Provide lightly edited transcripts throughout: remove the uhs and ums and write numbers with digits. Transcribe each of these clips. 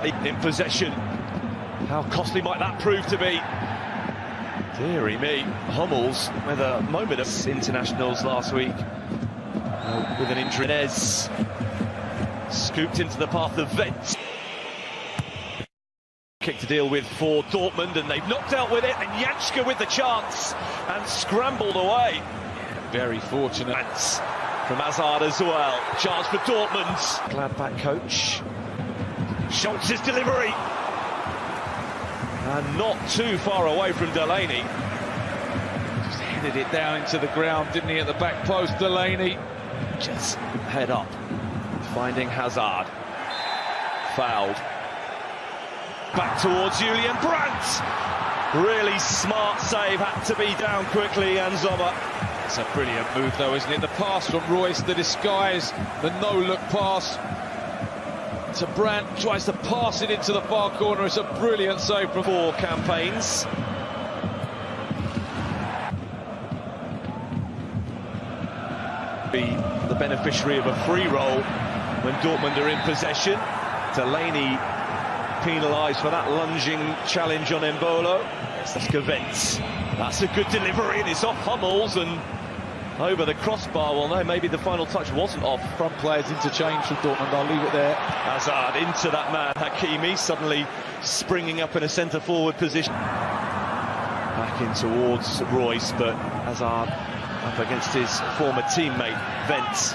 In possession. How costly might that prove to be? Deary me. Hummels with a moment of internationals last week with an injury. Inez scooped into the path of Vents. Kick to deal with for Dortmund, and they've not dealt with it, and Janschke with the chance and scrambled away. Very fortunate. From Hazard as well. Chance for Dortmund. Gladbach coach. Schultz's delivery. And not too far away from Delaney. Just headed it down into the ground, didn't he, at the back post, Delaney. Just head up. Finding Hazard. Fouled. Back towards Julian Brandt. Really smart save, had to be down quickly, and Sommer. It's a brilliant move though, isn't it? The pass from Royce, the disguise, the no-look pass to Brandt, tries to pass it into the far corner. It's a brilliant save from 4 campaigns. Be the beneficiary of a free roll when Dortmund are in possession. Delaney penalised for that lunging challenge on Embolo. Vents. That's a good delivery, and it's off Hummels and over the crossbar. Well, no, maybe the final touch wasn't off. Front players interchange from Dortmund, I'll leave it there. Hazard into that man, Hakimi, suddenly springing up in a centre-forward position. Back in towards Royce, but Hazard up against his former teammate, Vents.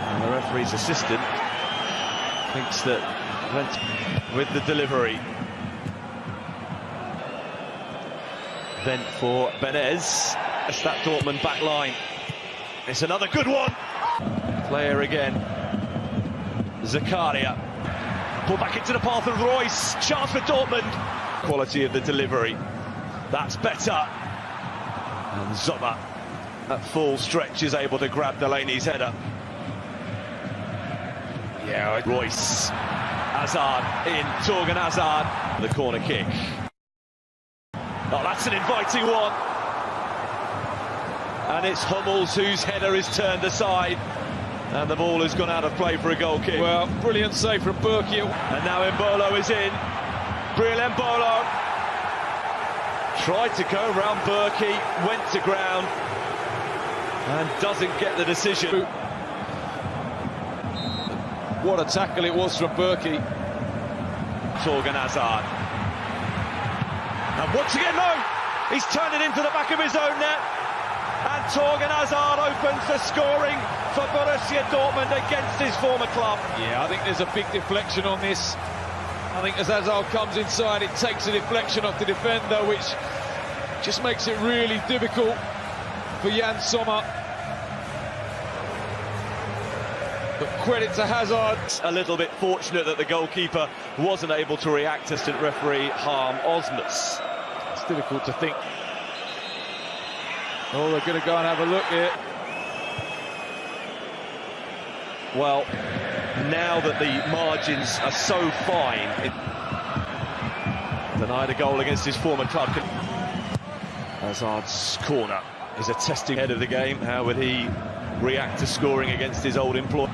And the referee's assistant thinks that Vents with the delivery. Vent for Benez. It's that Dortmund back line. It's another good one. Player again. Zakaria. Pulled back into the path of Royce. Chance for Dortmund. Quality of the delivery. That's better. And Sommer at full stretch is able to grab Delaney's header. Yeah, Royce. Hazard in. Torgan Hazard. The corner kick. Oh, that's an inviting one. And it's Hummels whose header is turned aside. And the ball has gone out of play for a goal kick. Well, brilliant save from Berkey. And now Embolo is in. Bril Embolo. Tried to go around Berkey, went to ground. And doesn't get the decision. What a tackle it was from Berkey. Torgan Hazard. And once again, no! He's turned it into the back of his own net. And Torgan Hazard opens the scoring for Borussia Dortmund against his former club. Yeah, I think there's a big deflection on this. I think as Hazard comes inside, it takes a deflection off the defender, which just makes it really difficult for Jan Sommer. But credit to Hazard. A little bit fortunate that the goalkeeper wasn't able to react. Assistant referee Harm Osmus. It's difficult to think. Oh, they're going to go and have a look here. Well, now that the margins are so fine, denied a goal against his former club. Hazard's corner is a testing head of the game. How would he react to scoring against his old employer?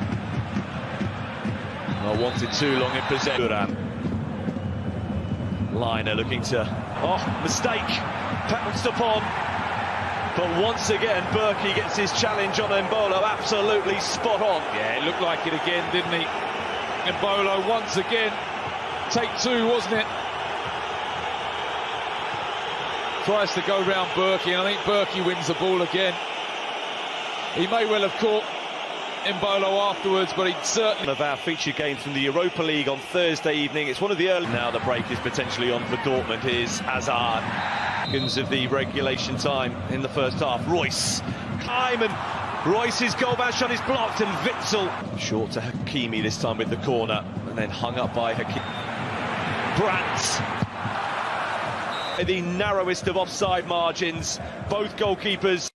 Well, wanted too long in possession. Liner looking to... Oh, mistake! Pounced upon. But once again, Berkey gets his challenge on Embolo absolutely spot on. Yeah, it looked like it again, didn't he? Embolo once again. Take 2, wasn't it? Tries to go round Berkey, and I think Berkey wins the ball again. He may well have caught Embolo afterwards, but he'd certainly... One of our feature games from the Europa League on Thursday evening. It's one of the early... Now the break is potentially on for Dortmund. Here's Hazard. Seconds of the regulation time in the first half. Royce. And Royce's goal bound shot is blocked, and Witzel. Short to Hakimi this time with the corner, and then hung up by Hakimi. Brandt. The narrowest of offside margins. Both goalkeepers.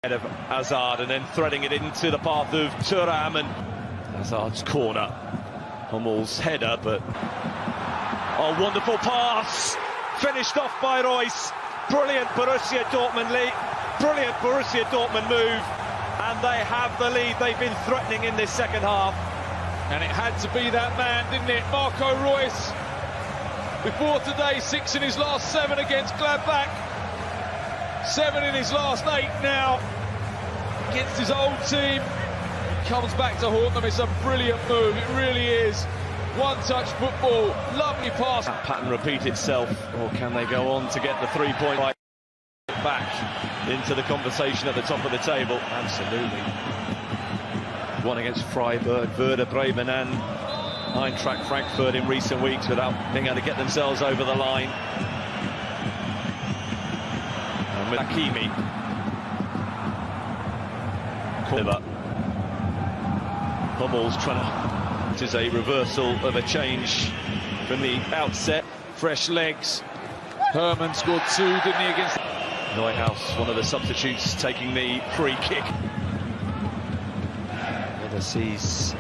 Head of Hazard, and then threading it into the path of Thuram, and Hazard's corner. Hummels' header, but... Oh, wonderful pass! Finished off by Royce. Brilliant Borussia Dortmund lead. Brilliant Borussia Dortmund move. they have the lead they've been threatening in this second half. And it had to be that man, didn't it? Marco Reus. Before today, 6 in his last 7 against Gladbach. 7 in his last 8 now. Against his old team. He comes back to haunt them. It's a brilliant move, it really is. One-touch football, lovely pass. That pattern repeat itself, or can they go on to get the 3-point back into the conversation at the top of the table? Absolutely. One against Freiburg, Werder Bremen and Eintracht Frankfurt in recent weeks without being able to get themselves over the line. And with Hakimi. Hummel's trying to... It is a reversal of a change from the outset. Fresh legs. Hermann scored 2, didn't he, against... Neuhaus, one of the substitutes, taking the free kick. Sees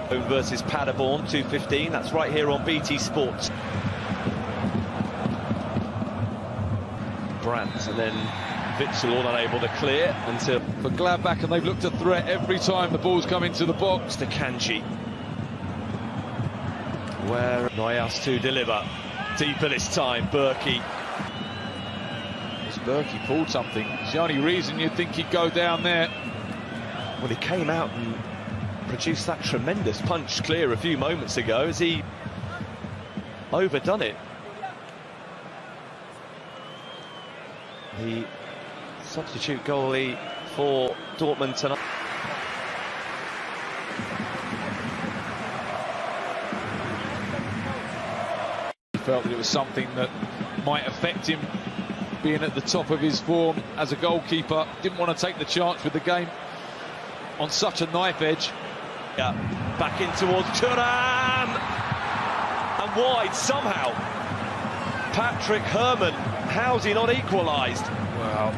versus Paderborn, 2:15. That's right here on BT Sports. Brandt and then Witsel all unable to clear until for Gladbach, and they've looked a threat every time the ball's come into the box. To Kanji, where Neuhaus to deliver deeper this time. Berkey. Berkey pulled something. It's the only reason you'd think he'd go down there. Well, he came out and produced that tremendous punch clear a few moments ago. Has he overdone it? The substitute goalie for Dortmund tonight. He felt that it was something that might affect him being at the top of his form as a goalkeeper. Didn't want to take the chance with the game on such a knife edge. Yeah, back in towards Thuram and wide somehow. Patrick Hermann, how's he not equalised? Well,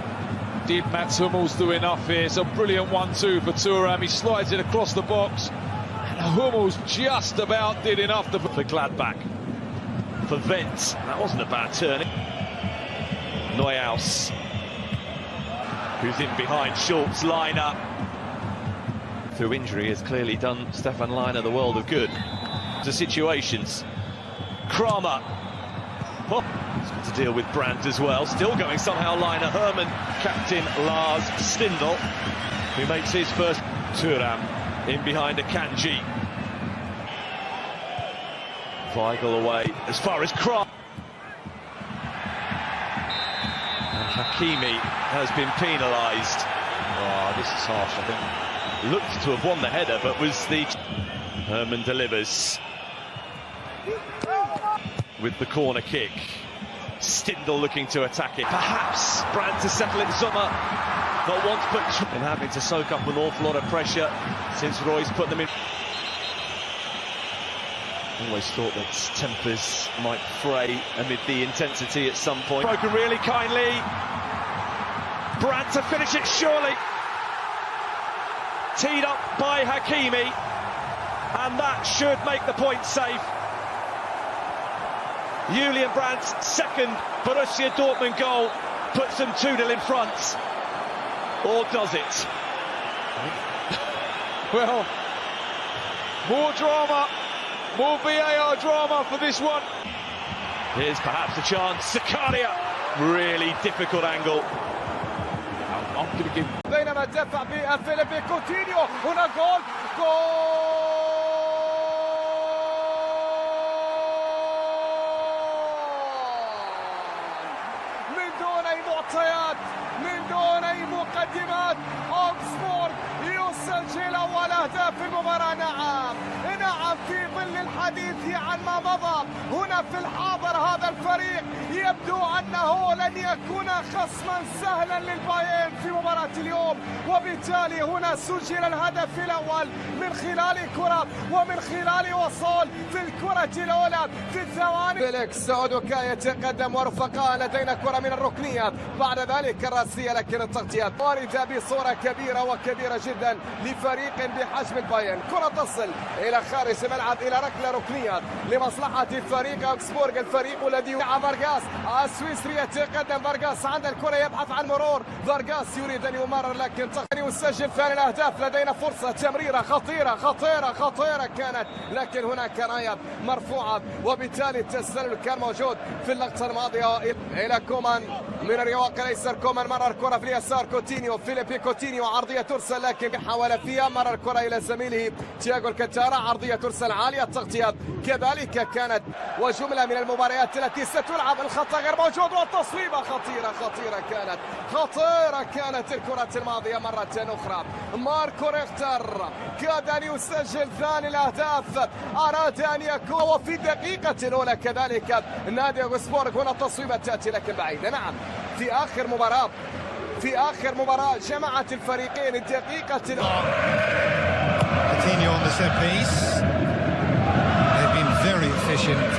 did Mats Hummels do enough here? It's a brilliant 1-2 for Thuram. He slides it across the box and Hummels just about did enough to... For Gladbach, for Vents, that wasn't a bad turn. Neuhaus, who's in behind Schultz. Leiner, through injury, has clearly done Stefan Leiner the world of good. To situations. Kramer, oh, he's got to deal with Brandt as well. Still going somehow. Leiner, Hermann, captain Lars Stindl, who makes his first. Thuram in behind a Kanji. Weigl away as far as Kramer. Hakimi has been penalised. Oh, this is harsh, I think. Looked to have won the header, but was the... Hermann delivers with the corner kick. Stindl looking to attack it. Perhaps Brandt to settle it. Sommer not once, but and having to soak up an awful lot of pressure since Roy's put them in. Always thought that tempers might fray amid the intensity at some point. Broken really kindly. Brandt to finish it, surely. Teed up by Hakimi, and that should make the point safe. Julian Brandt's second Borussia Dortmund goal puts them 2-0 in front. Or does it? Well, more drama. More VAR drama for this one. Here's perhaps a chance. Zakaria, really difficult angle. I'm going to give. بينما دفع بها فيليبي كوتينيو. هنا جول. جول من دون أي معطيات، من دون أي مقدمات. أوكسفورد يسجل أول أهداف في المباراة. نعم في ظل الحديث عن ما مضى هنا في الحاضر. هذا الفريق يبدو أنه لن يكون خصما سهلا للبايرن في مباراة اليوم، وبالتالي هنا سجل الهدف الأول من خلال كرة ومن خلال وصول في الكرة الأولى في الثواني. فيليكس سعودوكا يتقدم ورفقاء. لدينا كرة من الركنية، بعد ذلك الرأسية، لكن التغطيات واردة بصورة كبيرة وكبيرة جدا لفريق بحجم البايرن. كرة تصل إلى خارج الملعب إلى ركلة ركنية لمصلحة فريق أوكسبورغ، الفريق الذي يدعى فارغاس السويسري. يتقدم فارغاس عند الكرة، يبحث عن مرور. فارغاس يريد أن يمرر لكن يسجل ثاني الأهداف. لدينا فرصة تمريرة خطيرة خطيرة خطيرة كانت، لكن هناك راية مرفوعة وبالتالي التسلل كان موجود في اللقطة الماضية. إلى كومان من الرواق الأيسر، كومان مرر الكرة في اليسار، كوتينيو فيليبي كوتينيو، عرضية ترسل لكن حاول فيها، مرر الكرة إلى زميله تياغو الكتارا، عرضية ترسل عالية، التغطية كذلك كانت. وجملة من المباريات التي ستلعب الخطأ غير موجود، والتصويبة خطيرة كانت، خطيرة كانت الكرة الماضية مرة أخرى. ماركو ريختر كاد أن يسجل ثاني الأهداف، أراد أن يكون، وفي الدقيقة الأولى كذلك نادي أوكسبورغ. هنا التصويبة تأتي لكن بعيدة. نعم، في آخر مباراة جمعت الفريقين الدقيقة Coutinho on the set piece. They've been very efficient.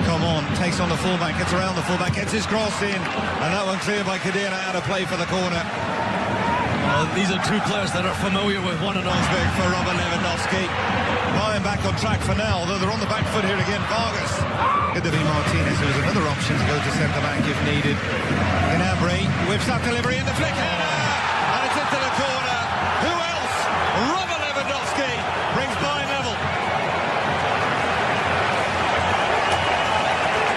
Come on, takes on the fullback, gets around the fullback, gets his cross in, and that one cleared by Cadena, out of play for the corner. Well, these are two players that are familiar with one another. Big for Robert Lewandowski. Bayern back on track for now, although they're on the back foot here again. Vargas. Could have been Martinez, who was another option to go to centre-back if needed. Gnabry whips that delivery in the flick header, and it's into the corner. Who else? Robert Lewandowski brings Bayern level.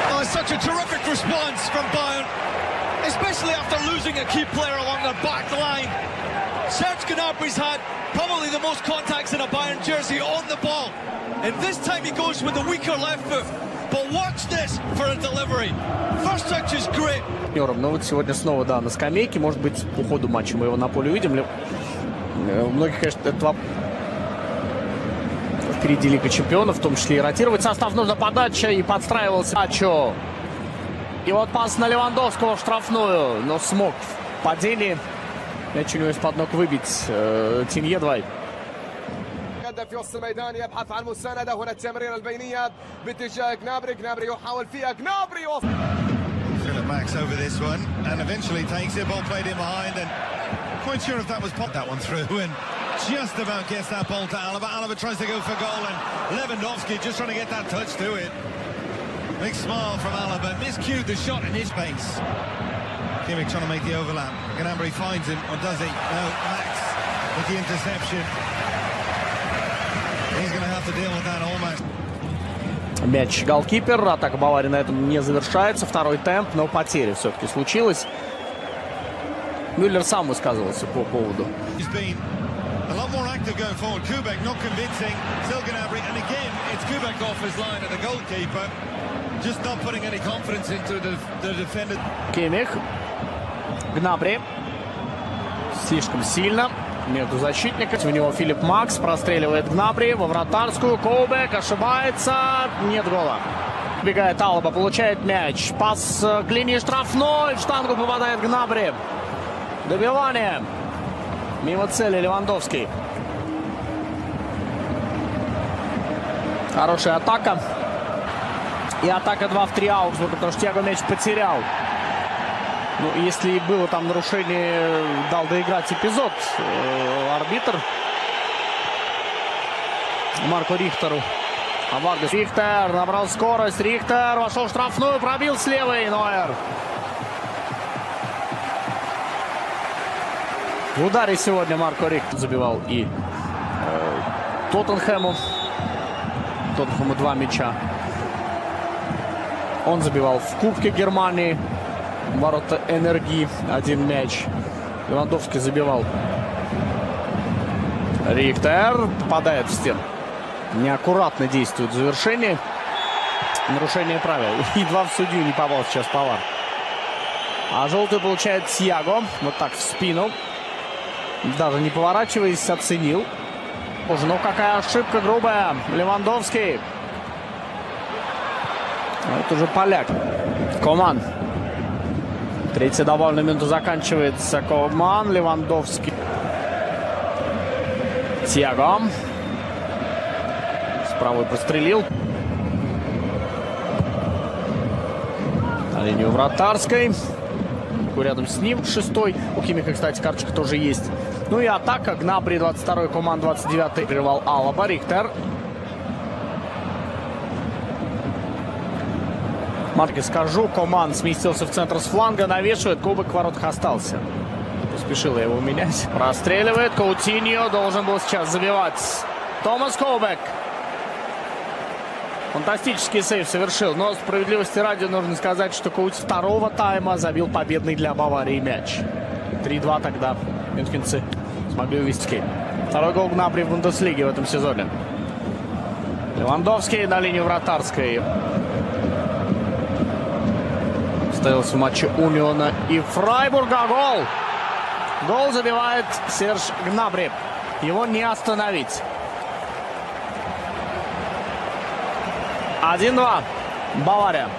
Oh, it's such a terrific response from Bayern, especially after losing a key player along the back line. Serge Gnabry's had probably the most contacts in a Bayern jersey on the ball, and this time he goes with the weaker left foot. But watch this for a delivery. First touch is great. Но вот сегодня снова, да, на скамейке. Может быть, по ходу матча мы его на поле увидим. Многих, конечно, это впереди Лига Чемпионов, в том числе и ротировать состав. Нужна подача, и подстраивался Ачо. И вот пас на Левандовского в штрафную, но смог в падении мяч у него из-под ног выбить. Тинье 2. في وسط الميدان يبحث عن مساندة. هنا التمريرة البينية باتجاه gnabry يحاول فيها Philip Max over this one, and eventually takes it. Ball played in behind, and quite sure if that was popped that one through, and just about gets that ball to Alaba. Alaba tries to go for goal, and Lewandowski just trying to get that touch to it. Big smile from Alaba, miscued the shot in his pace. Kimmich trying to make the overlap. Gnabry finds him, or does he? No, Max with the interception. He's going to have to deal with that almost. Мяч голкипер. Атака Баварии на этом не завершается. Второй темп, но потеря все-таки случилась. Мюллер сам высказывался по поводу. He's been a lot more active going forward. Kubek not convincing. Still Gnabry, and again it's Kubek off his line at the goalkeeper. Just not putting any confidence into the defender. Кимих. Гнабри. Слишком сильно между защитниками. У него Филипп Макс простреливает Гнабри во вратарскую. Коубек ошибается. Нет гола. Бегает Алаба, получает мяч. Пас к линии штрафной. В штангу попадает Гнабри. Добивание. Мимо цели Левандовский. Хорошая атака. И атака 2 в 3 Аугсбурга, потому что Тиаго мяч потерял. Ну, если и было там нарушение, дал доиграть эпизод арбитр Марко Рихтеру. А Варгас. Рихтер набрал скорость. Рихтер вошел в штрафную, пробил с левой. Нойер. В ударе сегодня Марко Рихтер забивал и Тоттенхэму. Тоттенхэму 2 мяча. Он забивал в Кубке Германии. Ворота Энергии 1 мяч. Левандовский забивал. Рихтер попадает в стену. Неаккуратно действует в завершении. Нарушение правил. Едва в судью не попал сейчас Павар. А желтый получает Тиаго. Вот так в спину. Даже не поворачиваясь, оценил. Боже, ну какая ошибка грубая. Левандовский. Это уже поляк. Коман. Третья добавленная минута заканчивается. Коман. Левандовский. Тиаго. С правой прострелил. На линию вратарской. карточку рядом с ним, 6-й. У Кимиха, кстати, карточка тоже есть. Ну и атака. Гнабри, 22-й, Коман, 29-й. Прервал Алаба, Рихтер. Марки скажу, Коман сместился в центр с фланга, навешивает, кубок в воротах остался. Поспешил я его менять. Простреливает, Каутиньо должен был сейчас забивать. Томас Коубек. Фантастический сейв совершил, но справедливости ради нужно сказать, что Каутиньо второго тайма забил победный для Баварии мяч. 3-2 тогда мюнхенцы смогли увести. Второй гол Гнабри в Бундеслиге в этом сезоне. Левандовский на линию вратарской. Ставился в матче Униона и Фрайбурга. Гол! Гол забивает Серж Гнабри. Его не остановить. 1-2. Бавария.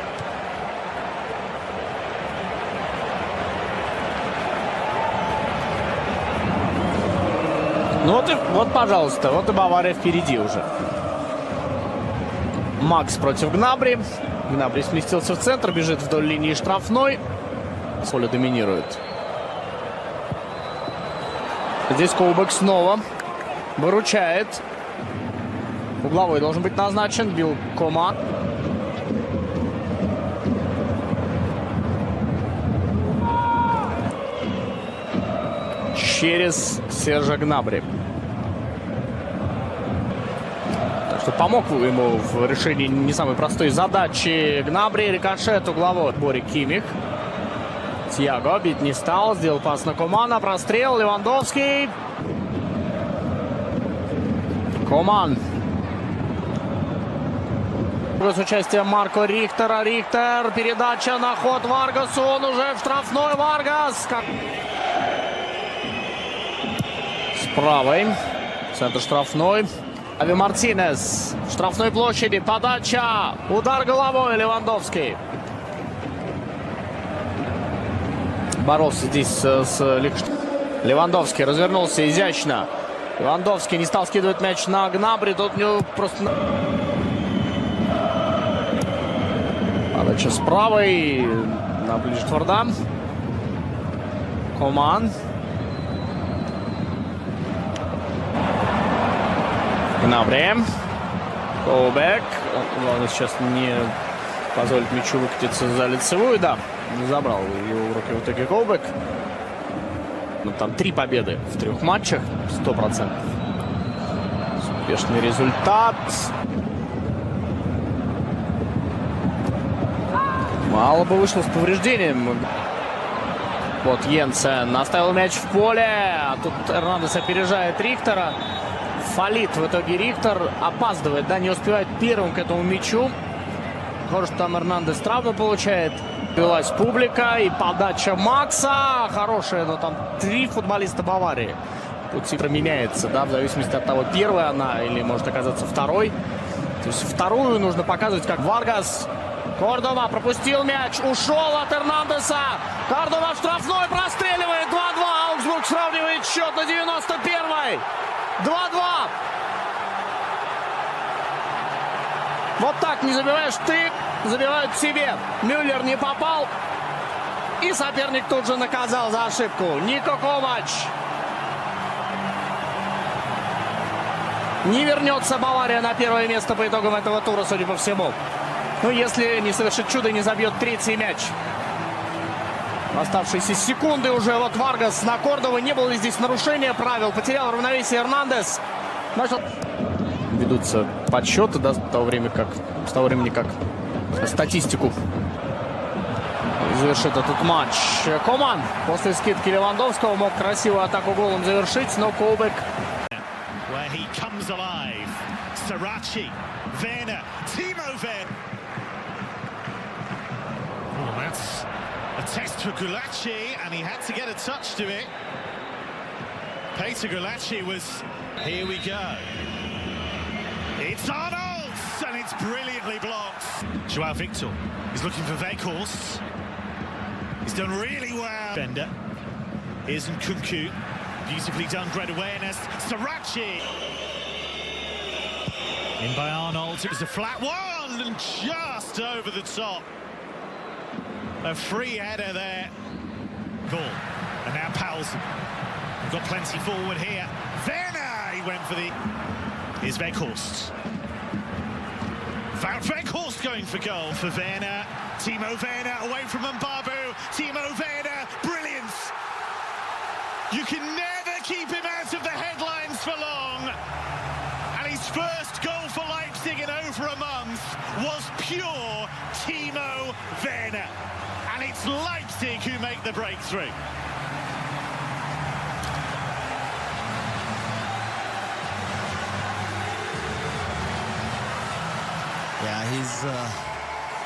Ну вот, пожалуйста, вот и Бавария впереди уже. Макс против Гнабри. Гнабри сместился в центр, бежит вдоль линии штрафной. Соля доминирует. Здесь Коубек снова выручает. Угловой должен быть назначен. Бил Коман. Через Сержа Гнабри. Так что помог ему в решении не самой простой задачи Гнабри. Рикошет угловой. Бори Кимих. Тьяго бить не стал. Сделал пас на Комана. Прострел. Левандовский. Коман. С участием Марко Рихтера. Рихтер. Передача на ход Варгасу. Он уже в штрафной. Варгас. С правой. Центр штрафной. Ави Мартинес. В штрафной площади. Подача. Удар головой. Левандовский. Боролся здесь с Левандовский. Развернулся изящно. Левандовский не стал скидывать мяч на Гнабри. Тут у него просто... Подача с правой. На ближе тверда. Коман. Гнабри. Коубек. Главное сейчас не позволить мячу выкатиться за лицевую. Да, не забрал его в руки в итоге Коубек. Ну, там 3 победы в 3 матчах. 100%. Успешный результат. Мало бы вышло с повреждением. Вот Йенсен оставил мяч в поле. А тут Эрнандес опережает Рихтера. Фалит в итоге Рихтер. Опаздывает, да, не успевает первым к этому мячу. Похоже, что там Эрнандес травму получает. Велась публика и подача Макса. Хорошая, но там 3 футболиста Баварии. Тут цифра меняется, да, в зависимости от того, первая она или может оказаться второй. То есть вторую нужно показывать как Варгас. Кордова пропустил мяч, ушел от Эрнандеса. Кордова в штрафной простреливает. 2-2. Аугсбург сравнивает счет на 91-й. 2-2. Вот так не забиваешь ты, забивают себе. Мюллер не попал. И соперник тут же наказал за ошибку. Нико Ковач. Не вернется Бавария на первое место по итогам этого тура, судя по всему. Ну, если не совершит чудо и не забьет 3-й мяч. Оставшиеся секунды уже. Вот Варгас на Кордова. Не было ли здесь нарушения правил? Потерял равновесие Эрнандес. Начал... Ведутся подсчеты, да, с того времени как статистику завершит этот матч. Коман после скидки Левандовского мог красивую атаку голом завершить, но Коубек... A test for Gulacsi, and he had to get a touch to it. Peter Gulacsi was... Here we go. It's Arnold, and it's brilliantly blocked. Joao Victor is looking for Weghorst. He's done really well. Bender. Here's Nkunku. Beautifully done, great awareness. Sarachi. In by Arnold. It was a flat one, and just over the top. A free header there. goal. And now Paulsen. We've got plenty forward here. Werner, he went for the... Here's Weghorst. Weghorst going for goal for Werner. Timo Werner away from Mbabu. Timo Werner, brilliance. You can never keep him out of the headlines for long. And his first goal for Leipzig in over a month was pure Timo Werner. And it's Leipzig who make the breakthrough. Yeah, he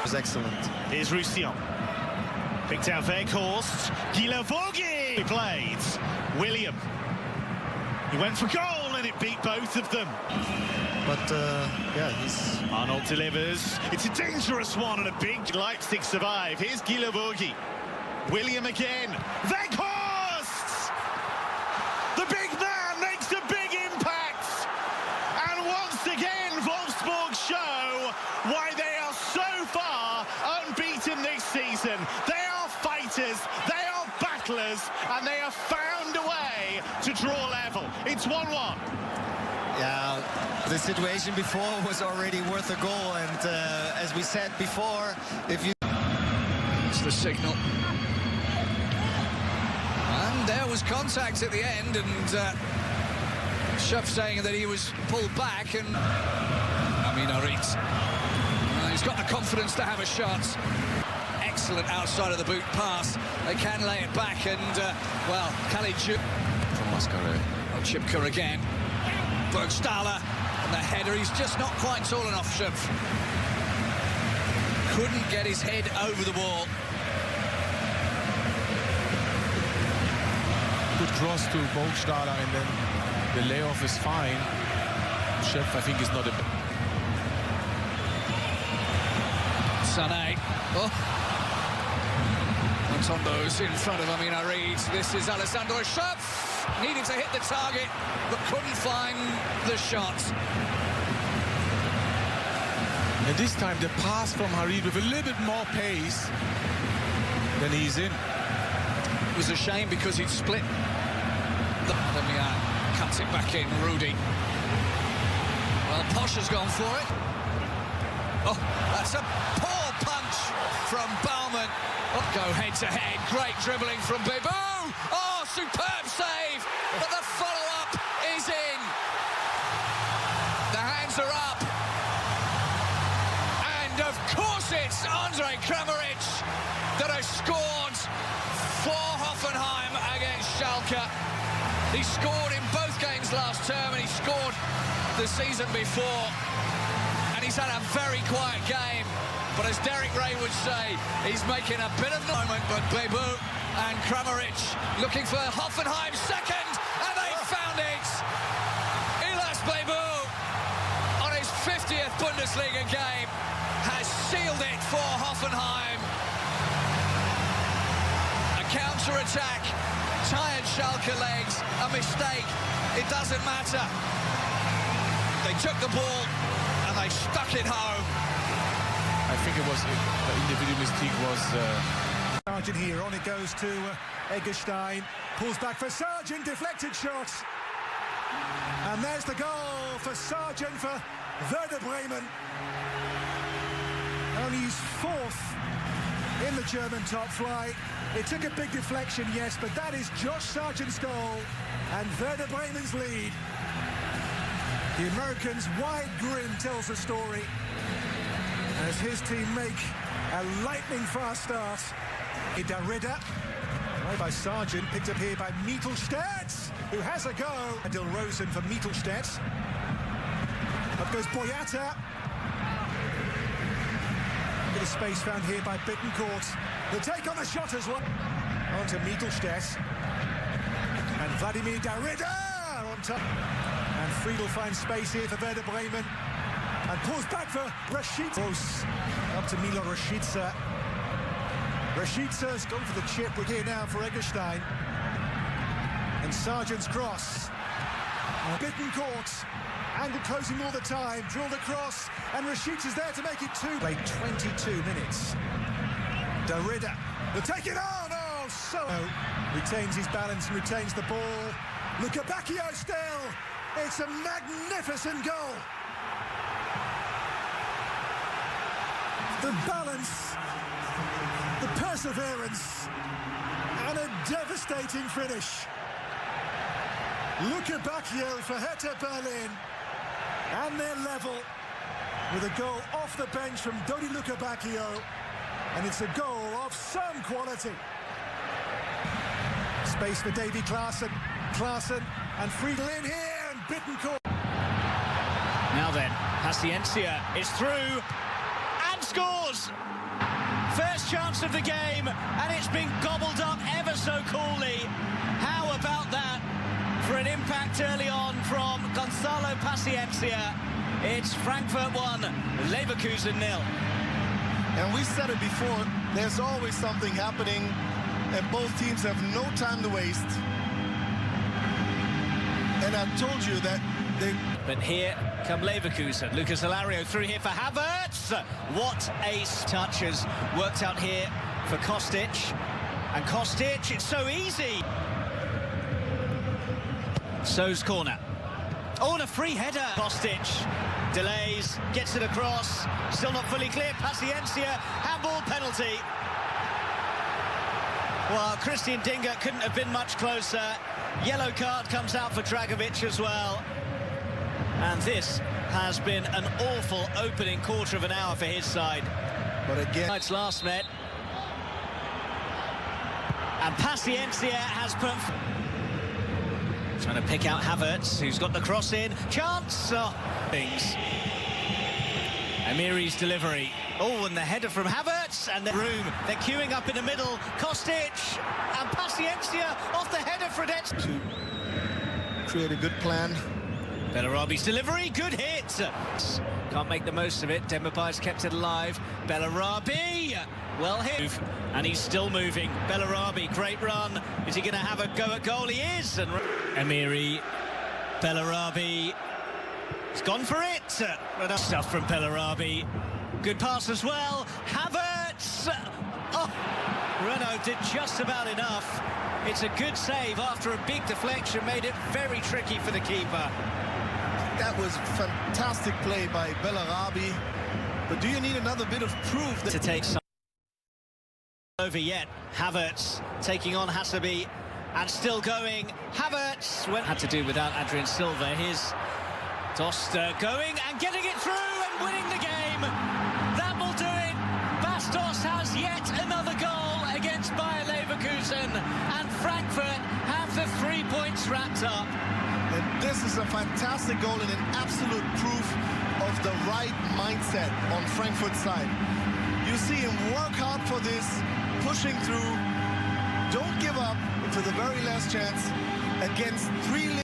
was excellent. Here's Roussillon. Picked out Weghorst. Guilavogui played. William. He went for goal and it beat both of them. But, yeah, he's... Arnold delivers. It's a dangerous one and a big Leipzig survive. Here's Guilavogui. William again. Weghorst! The big man makes a big impact. And once again, Wolfsburg show why they are so far unbeaten this season. They are fighters, they are battlers, and they have found a way to draw level. It's 1-1. Yeah, the situation before was already worth a goal, and as we said before, if you... It's the signal. And there was contact at the end, and Schuff saying that he was pulled back, and Aminarit. He's got the confidence to have a shot. Excellent outside of the boot pass. They can lay it back, and, well, Khalid from Mascaré. Oh, Chipka again. Bergstaller and the header. He's just not quite tall enough, Schuff. Couldn't get his head over the ball. Good cross to Bergstaller, and then the layoff is fine. Schuff, I think, is not a... Sané. Oh. Antondo's in front of Aminarit. This is Alessandro Schuff. Needed to hit the target, but couldn't find the shot. And this time the pass from Harid with a little bit more pace than he's in. It was a shame because he'd split. Cuts it back in, Rudy. Well, Posh has gone for it. Oh, that's a poor punch from Baumann. Oh, go head-to-head. Great dribbling from Bebu. Oh, superb save. But the follow-up is in. The hands are up. And, of course, it's Andre Kramaric that has scored for Hoffenheim against Schalke. He scored in both games last term, and he scored the season before. And he's had a very quiet game. But as Derek Ray would say, he's making a bit of moment. But Bebu and Kramaric looking for Hoffenheim's second, and they found it. Ilas Bebu, on his 50th Bundesliga game, has sealed it for Hoffenheim. A counter-attack, tired Schalke legs, a mistake. It doesn't matter. They took the ball and they stuck it home. I think it was the individual mistake was... Sargent here, on it goes to Eggestein, pulls back for Sargent, deflected shot. And there's the goal for Sargent for Werder Bremen. Only his fourth in the German top flight. It took a big deflection, yes, but that is Josh Sargent's goal and Werder Bremen's lead. The American's wide grin tells the story as his team make a lightning-fast start. Darida, away by Sargent, picked up here by Mittelstadt, who has a go. Adil Rosen for Mittelstadt. Up goes Boyata. Bit of space found here by Bittencourt. The take on the shot as well. On to Mittelstadt. And Vladimir Darida on top. And Friedel finds space here for Werder Bremen. And pulls back for Rashica. Up to Milo Rashica. Rashica's gone for the chip. We're here now for Eggestein. And Sargent's cross. Bittencourt. Angle closing all the time. Drilled across. And Rashica's there to make it two. Played 22 minutes. Darida. They'll take it on. Oh, so retains his balance and retains the ball. Look at Bacchio still. It's a magnificent goal. The balance, the perseverance, and a devastating finish. Look at Bacchio for Hertha Berlin, and they're level with a goal off the bench from Luka Bacchio, and it's a goal of some quality. Space for Davy Klaassen, and Friedel in here, and Bittencourt. Now then, Paciencia is through and scores! First chance of the game, and it's been gobbled up ever so coolly. How about that for an impact early on from Gonzalo Paciencia? It's Frankfurt 1, Leverkusen 0. And we said it before, there's always something happening, and both teams have no time to waste. And I told you that they... But here come Leverkusen. Lucas Alario through here for Havertz. What ace touches worked out here for Kostic. And Kostic, it's so easy. So's corner. Oh, and a free header. Kostic delays, gets it across. Still not fully clear. Paciencia, handball penalty. Well, Christian Dinger couldn't have been much closer. Yellow card comes out for Dragovic as well. And this has been an awful opening quarter of an hour for his side. But again, It's last met. And Paciencia has put... Trying to pick out Havertz, who's got the cross in. Chance! Oh, things. Amiri's delivery. Oh, and the header from Havertz, and the room. They're queuing up in the middle. Kostic and Paciencia off the header for Fredetz. to create a good plan. Bellarabi's delivery, good hit. Can't make the most of it. Dembabai's kept it alive. Bellarabi, well hit. And he's still moving. Bellarabi, great run. Is he going to have a go at goal? He is. And Amiri, Bellarabi, he's gone for it. Stuff from Bellarabi. Good pass as well. Havertz. Oh, Renault did just about enough. It's a good save after a big deflection, made it very tricky for the keeper. That was fantastic play by Bellarabi. But do you need another bit of proof to take some over yet? Havertz taking on Hasabi and still going. Havertz had to do without Adrian Silva. Here's Doster going and getting it through and winning the game. That will do it. Bastos has yet another goal against Bayer Leverkusen, and Frankfurt have the 3 points wrapped up. And this is a fantastic goal and an absolute proof of the right mindset on Frankfurt's side. You see him work hard for this, pushing through, don't give up to the very last chance against 3